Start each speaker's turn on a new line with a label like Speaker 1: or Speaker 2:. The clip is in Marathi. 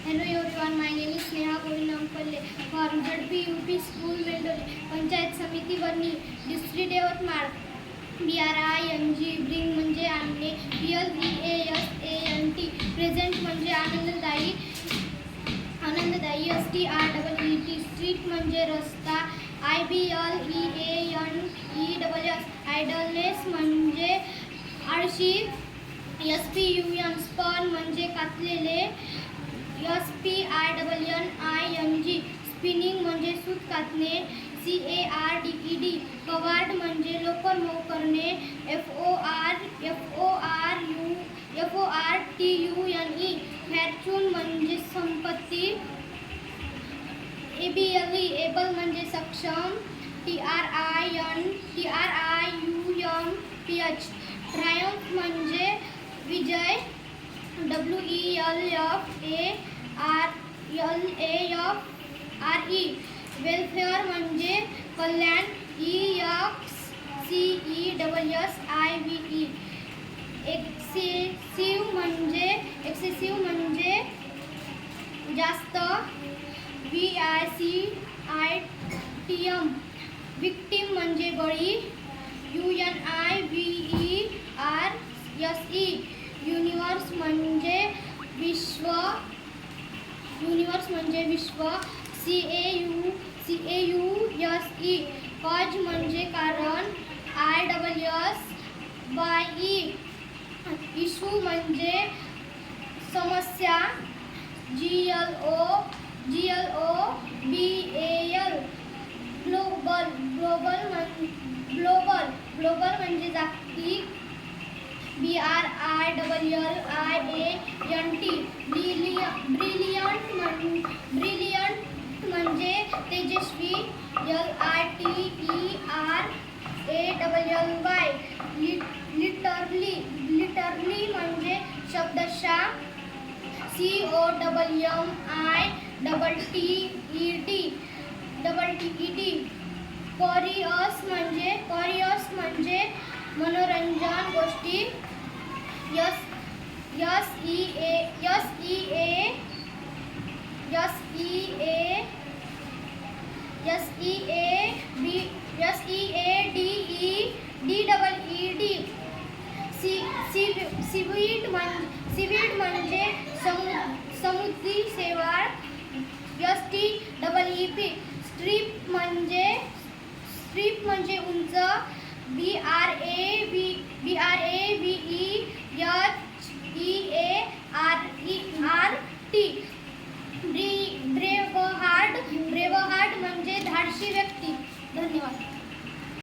Speaker 1: Hello everyone, my name is Sneha Govindampalle from ZPUP School Mendoli, panchayat समिती वर्णी, डिस्ट्रिक्ट यवतमाळ. BRING ब्रिंग म्हणजे आणणे, PLEASANT प्रेझेंट म्हणजे आनंददायी, STREET स्ट्रीट म्हणजे रस्ता, IBLEANESS आयडलनेस म्हणजे आळशी, SPUN स्पॉन म्हणजे कातलेले, SPINNING स्पिनिंग म्हणजे सूत कातणे, CARDED कवार्ड म्हणजे लोकरमोव करणे, FORTUNE फॉर्च्यून म्हणजे संपत्ती, ABLE एबल म्हणजे सक्षम, TRIUMPH ट्रायम्फ म्हणजे विजय, WELFARE वेलफेअर म्हणजे कल्याण, EXCESSIVE एक्सेसिव्ह म्हणजे जास्त, VICTIM विक्टिम म्हणजे बळी, UNIVERSE युनिव्हर्स म्हणजे विश्व, CAUSE कॉज म्हणजे कारण, ISSBE इशू म्हणजे समस्या, GLOBAL ग्लोबल म्हणजे जागतिक, BRILLIANT ब्रिलियंट म्हणजे तेजस्वी, LITERALY लिटरली म्हणजे शब्दशः, COMITTED कॉरियस म्हणजे मनोरंजन गोष्टी, SEADED म्हणजे समुद्री शेवाळ, STEP स्ट्रीप म्हणजे उंच, BRAVEHEART